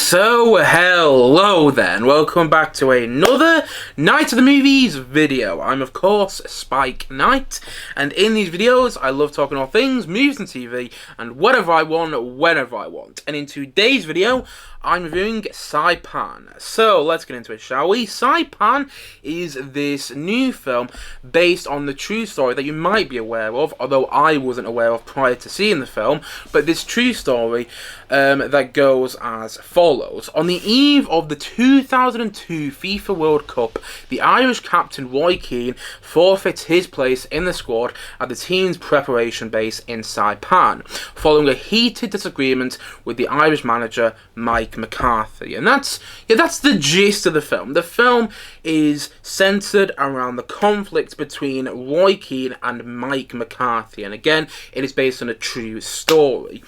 So, hello then, welcome back to another Night of the Movies video. I'm of course Spike Knight, and in these videos I love talking all things movies and TV, and whatever I want, whenever I want. And in today's video, I'm reviewing Saipan. So, let's get into it, shall we? Saipan is this new film based on the true story that you might be aware of, although I wasn't aware of prior to seeing the film, but this true story that goes as follows. On the eve of the 2002 FIFA World Cup, the Irish captain Roy Keane forfeits his place in the squad at the team's preparation base in Saipan, following a heated disagreement with the Irish manager Mike McCarthy. And that's the gist of the film. The film is centered around the conflict between Roy Keane and Mike McCarthy, and again, it is based on a true story.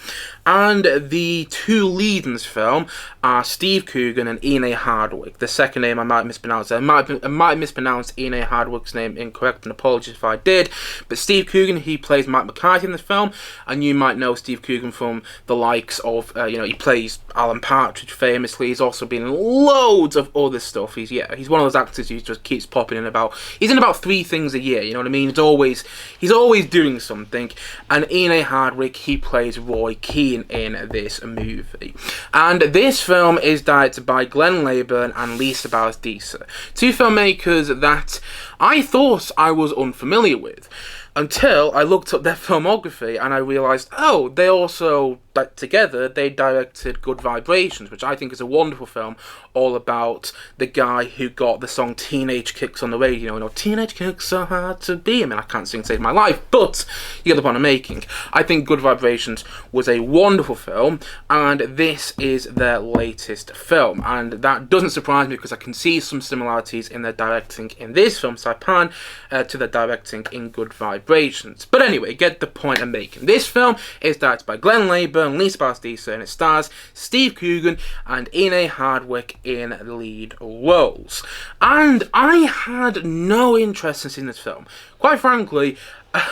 And the two leads in this film are Steve Coogan and Ine Hardwick. The second name I might mispronounce. I might have mispronounced Ine Hardwick's name incorrect, and apologies if I did. But Steve Coogan, he plays Mike McCarthy in this film, and you might know Steve Coogan from the likes of, he plays Alan Partridge famously. He's also been in loads of other stuff. He's one of those actors who just keeps popping in about. He's in about 3 things a year. You know what I mean? He's always doing something. And Ine Hardwick, he plays Roy Keane in this movie. And this film is directed by Glenn Leyburn and Lisa Barras-Deser, two filmmakers that I thought I was unfamiliar with, until I looked up their filmography and I realised, oh, they also, together, they directed Good Vibrations, which I think is a wonderful film, all about the guy who got the song Teenage Kicks on the radio. You know, Teenage Kicks are hard to be. I mean, I can't sing Save My Life, but you get the point I'm making. I think Good Vibrations was a wonderful film, and this is their latest film. And that doesn't surprise me because I can see some similarities in their directing in this film, Saipan, to their directing in Good Vibrations. But anyway, get the point I'm making. This film is directed by Glenn Leyburn, Lisa Barras-Deser, and it stars Steve Coogan and Ine Hardwick in the lead roles. And I had no interest in seeing this film. Quite frankly,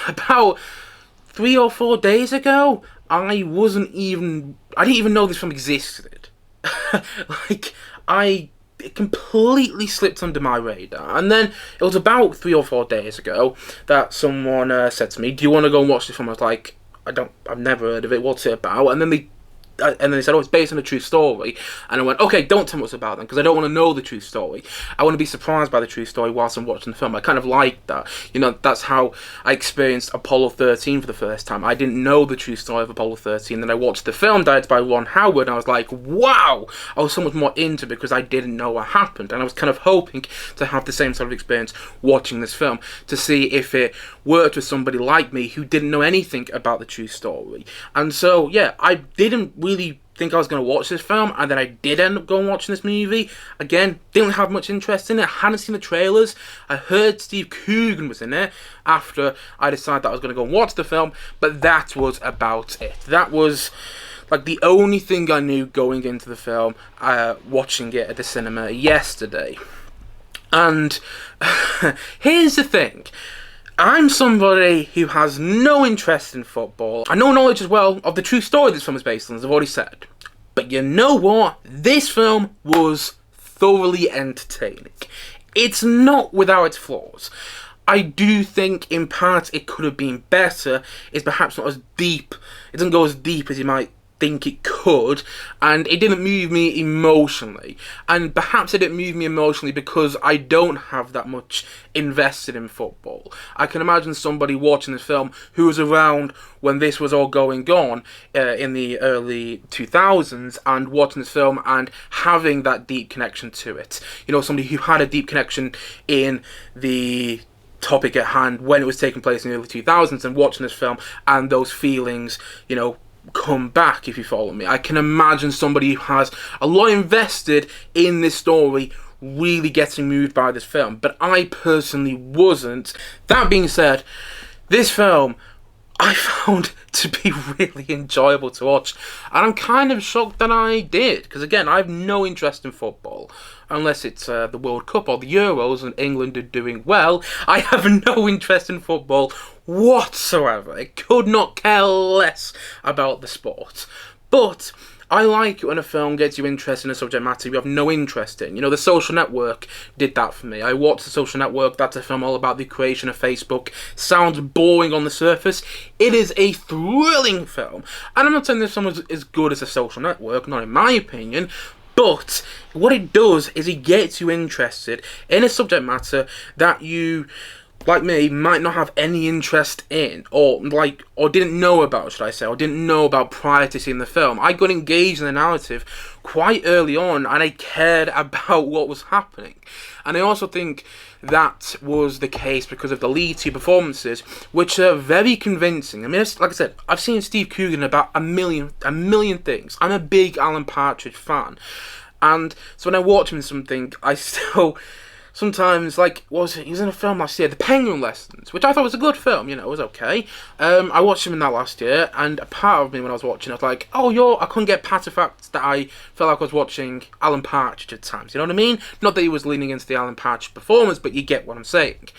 about 3 or 4 days ago, I didn't even know this film existed. It completely slipped under my radar. And then it was about 3 or 4 days ago that someone said to me, "Do you want to go and watch this film?" I was like, I've never heard of it. What's it about? And then they said, "Oh, it's based on a true story." And I went, "Okay, don't tell me what's about then, because I don't want to know the true story. I want to be surprised by the true story whilst I'm watching the film." I kind of like that. You know, that's how I experienced Apollo 13 for the first time. I didn't know the true story of Apollo 13. Then I watched the film directed by Ron Howard, and I was like, wow! I was so much more into it because I didn't know what happened. And I was kind of hoping to have the same sort of experience watching this film, to see if it worked with somebody like me who didn't know anything about the true story. And so, yeah, I didn't really think I was going to watch this film, and then I did end up going watching this movie. Again, didn't have much interest in it. I hadn't seen the trailers. I heard Steve Coogan was in it after I decided that I was going to go and watch the film, but that was about it. That was like the only thing I knew going into the film, watching it at the cinema yesterday. And here's the thing. I'm somebody who has no interest in football. I know knowledge as well of the true story this film is based on, as I've already said. But you know what? This film was thoroughly entertaining. It's not without its flaws. I do think, in part, it could have been better. It's perhaps not as deep. It doesn't go as deep as you might think it could, and it didn't move me emotionally. And perhaps it didn't move me emotionally because I don't have that much invested in football. I can imagine somebody watching this film who was around when this was all going on in the early 2000s, and watching this film and having that deep connection to it. You know, somebody who had a deep connection in the topic at hand when it was taking place in the early 2000s, and watching this film and those feelings, you know, come back, if you follow me. I can imagine somebody who has a lot invested in this story really getting moved by this film, but I personally wasn't. That being said, this film I found to be really enjoyable to watch, and I'm kind of shocked that I did, because again, I have no interest in football unless it's the World Cup or the Euros and England are doing well. I have no interest in football whatsoever. I could not care less about the sport. But I like it when a film gets you interested in a subject matter you have no interest in. You know, The Social Network did that for me. I watched The Social Network. That's a film all about the creation of Facebook. Sounds boring on the surface. It is a thrilling film. And I'm not saying this film is as good as The Social Network, not in my opinion. But what it does is it gets you interested in a subject matter that you, like me, might not have any interest in, or didn't know about, should I say, or didn't know about prior to seeing the film. I got engaged in the narrative quite early on, and I cared about what was happening. And I also think that was the case because of the lead two performances, which are very convincing. I mean, like I said, I've seen Steve Coogan about a million things. I'm a big Alan Partridge fan, and so when I watch him in something, I still sometimes, he was in a film last year, The Penguin Lessons, which I thought was a good film, you know, it was okay. I watched him in that last year, and a part of me when I was watching, I was like, I couldn't get past the fact that I felt like I was watching Alan Partridge at times, you know what I mean? Not that he was leaning into the Alan Partridge performance, but you get what I'm saying.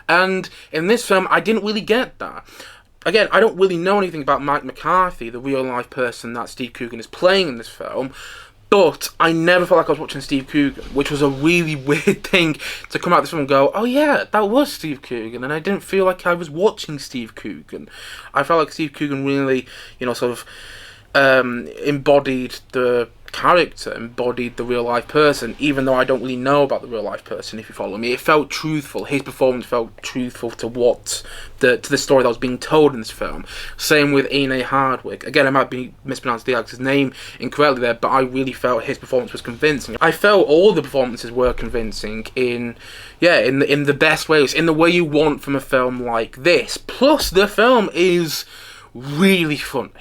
And in this film, I didn't really get that. Again, I don't really know anything about Mike McCarthy, the real-life person that Steve Coogan is playing in this film, but I never felt like I was watching Steve Coogan, which was a really weird thing to come out of this film and go, oh yeah, that was Steve Coogan, and I didn't feel like I was watching Steve Coogan. I felt like Steve Coogan really, embodied the character, embodied the real life person, even though I don't really know about the real life person, if you follow me. It felt truthful. His performance felt truthful to to the story that was being told in this film. Same with Ine Hardwick. Again, I might be mispronouncing the actor's name incorrectly there, but I really felt his performance was convincing. I felt all the performances were convincing in the best ways, in the way you want from a film like this. Plus, the film is really funny.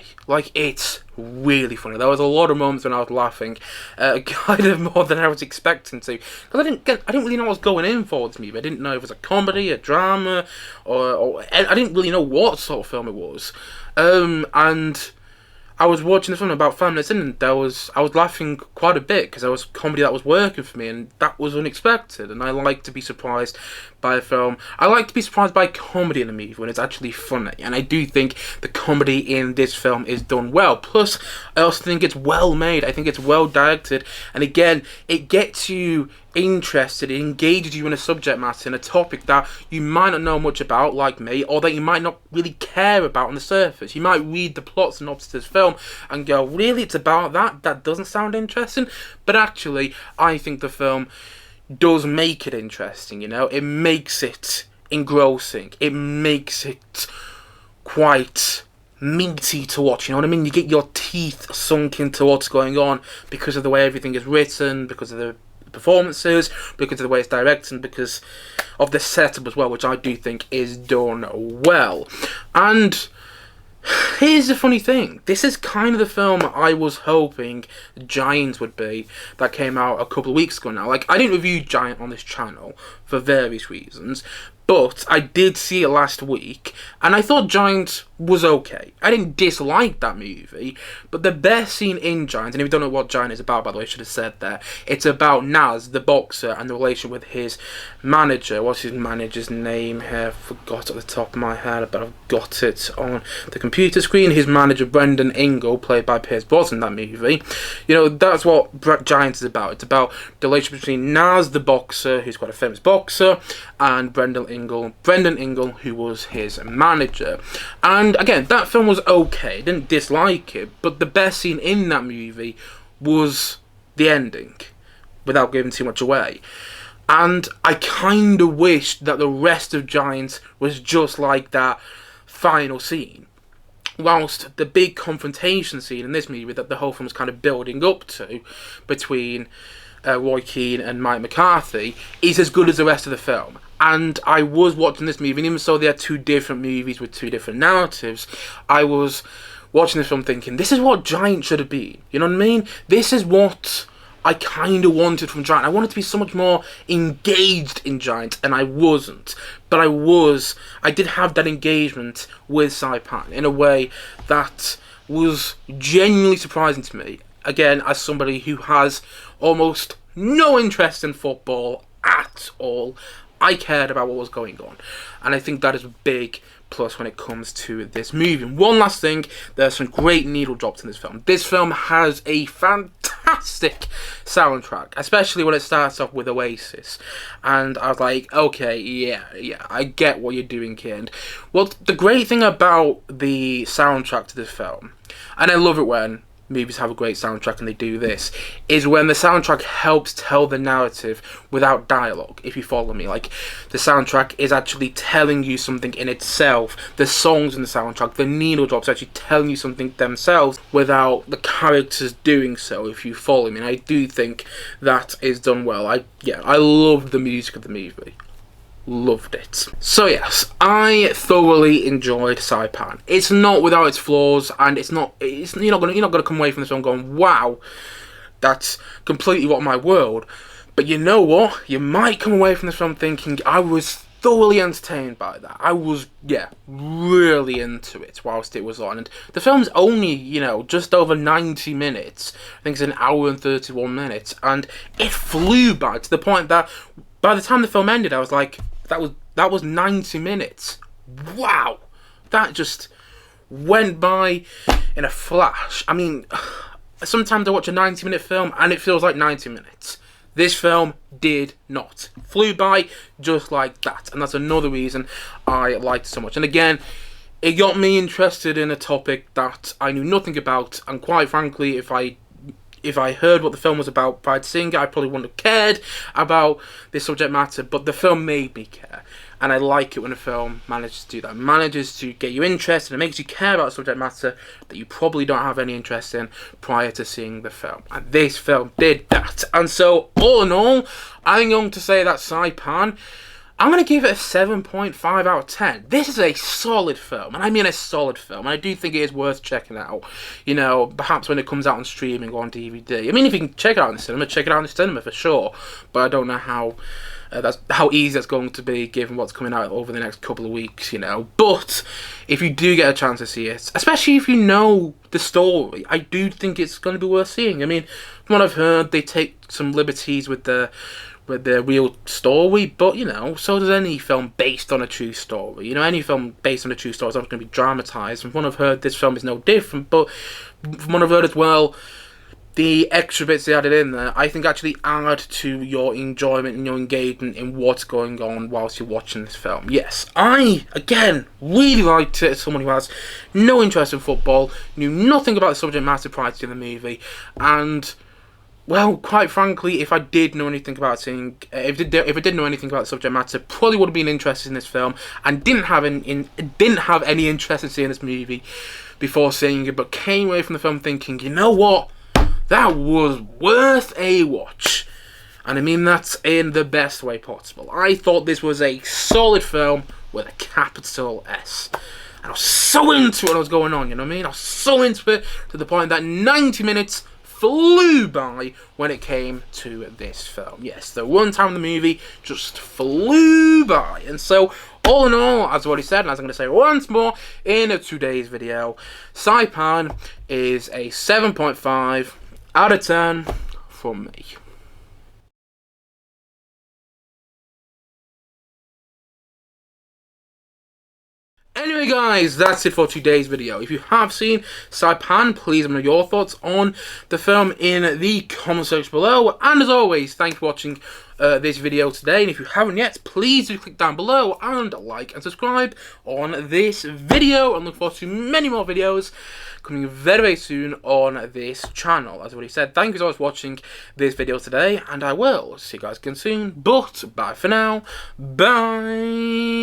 It's really funny. There was a lot of moments when I was laughing, kind of more than I was expecting to, because I didn't really know what was going in for this movie. I didn't know if it was a comedy, a drama, or I didn't really know what sort of film it was. And I was watching the film about 5 minutes in, and I was laughing quite a bit because there was comedy that was working for me, and that was unexpected. And I like to be surprised by a film. I like to be surprised by comedy in a movie when it's actually funny, and I do think the comedy in this film is done well. Plus, I also think it's well made. I think it's well directed, and again, it gets you interested, it engages you in a subject matter, in a topic that you might not know much about, like me, or that you might not really care about on the surface. You might read the plot synopsis of this film and go, really, it's about that? That doesn't sound interesting? But actually, I think the film does make it interesting, you know? It makes it engrossing. It makes it quite meaty to watch, you know what I mean? You get your teeth sunk into what's going on because of the way everything is written, because of the performances, because of the way it's directed, and because of the setup as well, which I do think is done well. And here's the funny thing, this is kind of the film I was hoping Giant would be, that came out a couple of weeks ago now. I didn't review Giant on this channel for various reasons, but I did see it last week, and I thought Giant was okay. I didn't dislike that movie, but the best scene in Giant, and if you don't know what Giant is about, by the way, I should have said that, it's about Naz, the boxer, and the relation with his manager. What's his manager's name here? I forgot at the top of my head, but I've got it on the computer screen. His manager, Brendan Ingle, played by Pierce Brosnan in that movie. You know, that's what Giant is about. It's about the relationship between Naz, the boxer, who's quite a famous boxer, and Brendan Ingle, who was his manager. And again, that film was okay. I didn't dislike it, but the best scene in that movie was the ending, without giving too much away. And I kind of wished that the rest of Giants was just like that final scene. Whilst the big confrontation scene in this movie that the whole film was kind of building up to between Roy Keane and Mike McCarthy is as good as the rest of the film. And I was watching this movie, and even though they are two different movies with two different narratives, I was watching this film thinking, this is what Giant should have been. You know what I mean? This is what I kind of wanted from Giant. I wanted to be so much more engaged in Giant, and I wasn't. But I did have that engagement with Saipan in a way that was genuinely surprising to me. Again, as somebody who has almost no interest in football at all, I cared about what was going on, and I think that is a big plus when it comes to this movie. And one last thing, there's some great needle drops in this film. This film has a fantastic soundtrack, especially when it starts off with Oasis, and I was like, okay, yeah, I get what you're doing here. And well, the great thing about the soundtrack to this film, and I love it when movies have a great soundtrack and they do this, is when the soundtrack helps tell the narrative without dialogue, if you follow me. Like, the soundtrack is actually telling you something in itself. The songs in the soundtrack, the needle drops, actually telling you something themselves without the characters doing so, if you follow me. And I do think that is done well. I love the music of the movie. Loved it. So yes, I thoroughly enjoyed Saipan. It's not without its flaws, and you're not gonna come away from this film going, wow, that's completely what my world. But you know what? You might come away from this film thinking, I was thoroughly entertained by that. I was, really into it whilst it was on. And the film's only, just over 90 minutes. I think it's an hour and 31 minutes, and it flew by to the point that by the time the film ended, I was like, that was 90 minutes. Wow, that just went by in a flash. I mean, sometimes I watch a 90-minute film and it feels like 90 minutes. This film did not. Flew by just like that, and that's another reason I liked it so much. And again, it got me interested in a topic that I knew nothing about, and quite frankly, if I heard what the film was about prior to seeing it, I probably wouldn't have cared about this subject matter, but the film made me care. And I like it when a film manages to do that. It manages to get you interested, and it makes you care about a subject matter that you probably don't have any interest in prior to seeing the film. And this film did that. And so, all in all, I'm going to say that Saipan, I'm going to give it a 7.5 out of 10. This is a solid film, and I mean a solid film, and I do think it is worth checking out, perhaps when it comes out on streaming or on DVD. I mean, if you can check it out in the cinema, check it out in the cinema for sure, but I don't know how easy that's going to be given what's coming out over the next couple of weeks, But if you do get a chance to see it, especially if you know the story, I do think it's going to be worth seeing. I mean, from what I've heard, they take some liberties with the real story, but so does any film based on a true story. Any film based on a true story is not going to be dramatised. From what I've heard, this film is no different, but from what I've heard as well, the extra bits they added in there, I think actually add to your enjoyment and your engagement in what's going on whilst you're watching this film. Yes, I, again, really liked it as someone who has no interest in football, knew nothing about the subject matter prior to the movie, and well, quite frankly, if I did know anything about if I did know anything about the subject matter, probably would have been interested in this film and didn't have any interest in seeing this movie before seeing it, but came away from the film thinking, you know what, that was worth a watch. And I mean that in the best way possible. I thought this was a solid film with a capital S. And I was so into what was going on, you know what I mean? I was so into it to the point that 90 minutes flew by when it came to this film. Yes, the runtime of the movie just flew by. And so, all in all, as I've already said, and as I'm going to say once more in today's video, Saipan is a 7.5 out of 10 from me. Anyway guys, that's it for today's video. If you have seen Saipan, please let me know your thoughts on the film in the comment section below. And as always, thanks for watching this video today. And if you haven't yet, please do click down below and like and subscribe on this video. And look forward to many more videos coming very, very soon on this channel. As I already said, thank you so much for watching this video today. And I will see you guys again soon. But bye for now. Bye.